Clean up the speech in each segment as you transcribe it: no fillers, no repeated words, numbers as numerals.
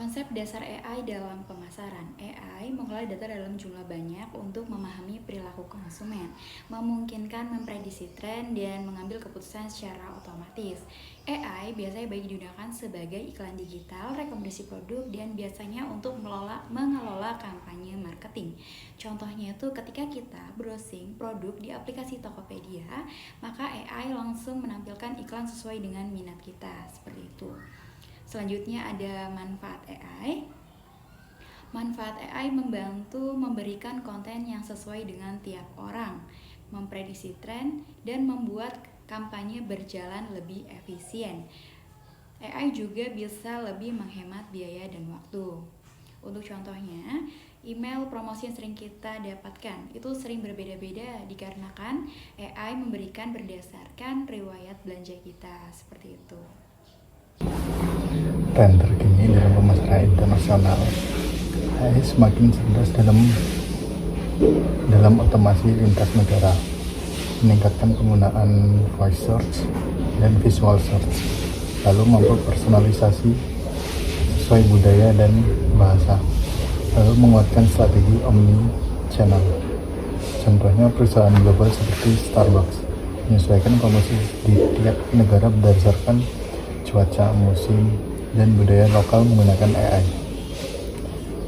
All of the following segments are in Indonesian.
Konsep dasar AI dalam pemasaran. AI mengolah data dalam jumlah banyak untuk memahami perilaku konsumen, memungkinkan memprediksi tren, dan mengambil keputusan secara otomatis. AI biasanya baik digunakan sebagai iklan digital, rekomendasi produk, dan biasanya untuk mengelola kampanye marketing. Contohnya itu ketika kita browsing produk di aplikasi Tokopedia, maka AI langsung menampilkan iklan sesuai dengan minat kita, seperti itu. Selanjutnya ada manfaat AI. Manfaat AI membantu memberikan konten yang sesuai dengan tiap orang, memprediksi tren, dan membuat kampanye berjalan lebih efisien. AI juga bisa lebih menghemat biaya dan waktu. Untuk contohnya, email promosi yang sering kita dapatkan itu sering berbeda-beda dikarenakan AI memberikan berdasarkan riwayat belanja kita, seperti itu. Tren terkini dalam pemasaran internasional, AI semakin cerdas dalam otomasi lintas negara, meningkatkan penggunaan voice search dan visual search, lalu mampu personalisasi sesuai budaya dan bahasa, lalu menguatkan strategi omni channel. Contohnya perusahaan global seperti Starbucks menyesuaikan promosi di tiap negara berdasarkan cuaca, musim, dan budaya lokal menggunakan AI.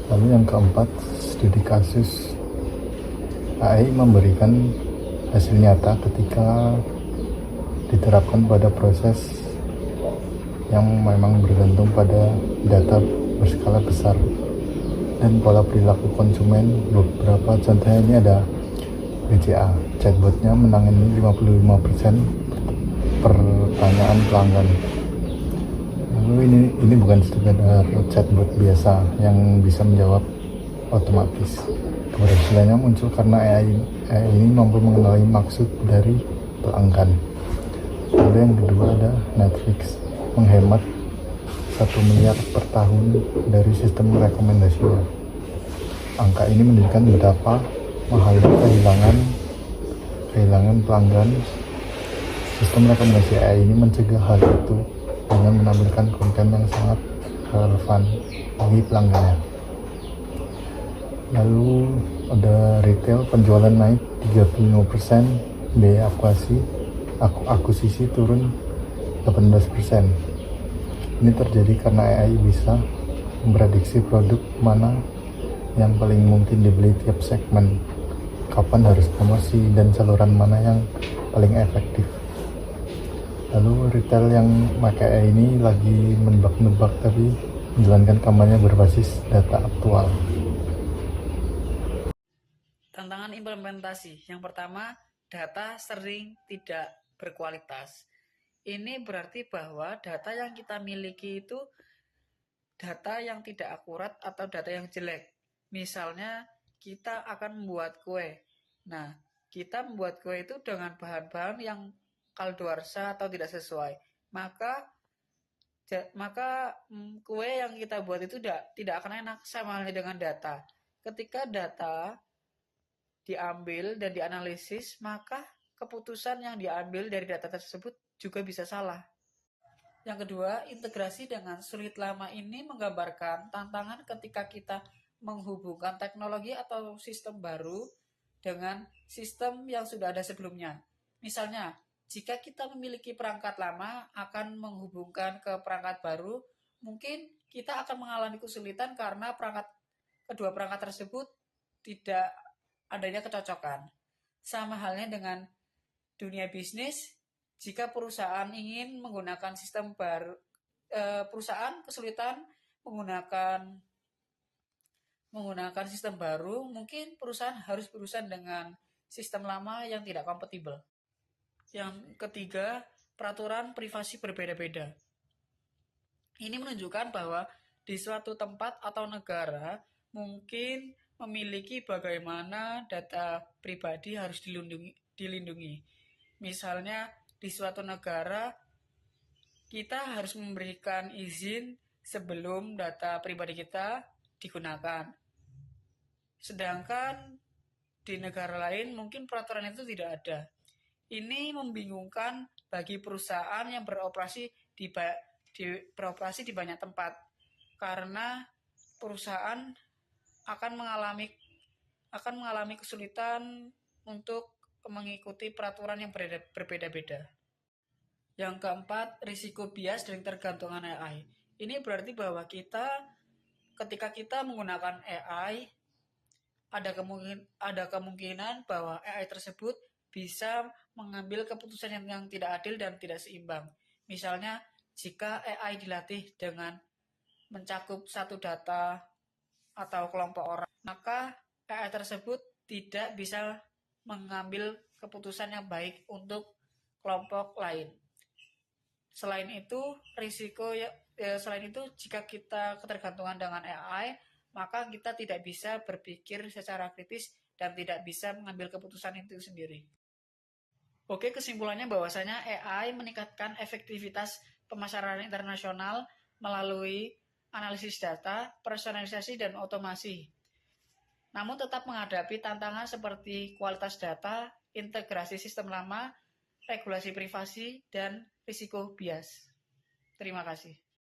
Lalu yang keempat, studi kasus. AI memberikan hasil nyata ketika diterapkan pada proses yang memang bergantung pada data berskala besar dan pola perilaku konsumen. Beberapa contohnya ini ada BCA, chatbotnya menangani 55% pertanyaan pelanggan. Lalu ini bukan sekedar chatbot biasa yang bisa menjawab otomatis. Keberhasilannya muncul karena AI ini mampu mengenali maksud dari pelanggan. Lalu yang kedua ada Netflix, menghemat 1 miliar per tahun dari sistem rekomendasinya. Angka ini menunjukkan betapa mahalnya kehilangan pelanggan. Sistem rekomendasi AI ini mencegah hal itu dengan menampilkan konten yang sangat relevan bagi pelanggannya. Lalu ada retail, penjualan naik 35%, biaya akuisisi turun 18%. Ini terjadi karena AI bisa memprediksi produk mana yang paling mungkin dibeli tiap segmen, kapan harus promosi, dan saluran mana yang paling efektif. Lalu retail yang pakai AI ini lagi menebak-nebak tapi menjalankan kampanye berbasis data aktual. Tantangan implementasi. Yang pertama, data sering tidak berkualitas. Ini berarti bahwa data yang kita miliki itu data yang tidak akurat atau data yang jelek. Misalnya, kita akan membuat kue. Nah, kita membuat kue itu dengan bahan-bahan yang kadaluarsa atau tidak sesuai. Maka kue yang kita buat itu tidak akan enak, sama halnya dengan data. Ketika data diambil dan dianalisis, maka keputusan yang diambil dari data tersebut juga bisa salah. Yang kedua, integrasi dengan sulit lama ini menggambarkan tantangan ketika kita menghubungkan teknologi atau sistem baru dengan sistem yang sudah ada sebelumnya. Misalnya, jika kita memiliki perangkat lama akan menghubungkan ke perangkat baru, mungkin kita akan mengalami kesulitan karena kedua perangkat tersebut tidak adanya kecocokan. Sama halnya dengan dunia bisnis, jika perusahaan ingin menggunakan sistem baru, perusahaan kesulitan menggunakan sistem baru, mungkin perusahaan harus berurusan dengan sistem lama yang tidak kompatibel. Yang ketiga, peraturan privasi berbeda-beda. Ini menunjukkan bahwa di suatu tempat atau negara mungkin memiliki bagaimana data pribadi harus dilindungi. Misalnya di suatu negara kita harus memberikan izin sebelum data pribadi kita digunakan. Sedangkan di negara lain mungkin peraturan itu tidak ada. Ini membingungkan bagi perusahaan yang beroperasi di banyak tempat. karena perusahaan akan mengalami kesulitan untuk mengikuti peraturan yang berbeda-beda. Yang keempat, risiko bias dan ketergantungan AI. Ini berarti bahwa ketika kita menggunakan AI, ada kemungkinan bahwa AI tersebut bisa mengambil keputusan yang tidak adil dan tidak seimbang. Misalnya, jika AI dilatih dengan mencakup satu data atau kelompok orang, maka AI tersebut tidak bisa mengambil keputusan yang baik untuk kelompok lain. Selain itu, jika kita ketergantungan dengan AI, maka kita tidak bisa berpikir secara kritis dan tidak bisa mengambil keputusan itu sendiri. Oke, kesimpulannya bahwasanya AI meningkatkan efektivitas pemasaran internasional melalui analisis data, personalisasi, dan otomasi. Namun tetap menghadapi tantangan seperti kualitas data, integrasi sistem lama, regulasi privasi, dan risiko bias. Terima kasih.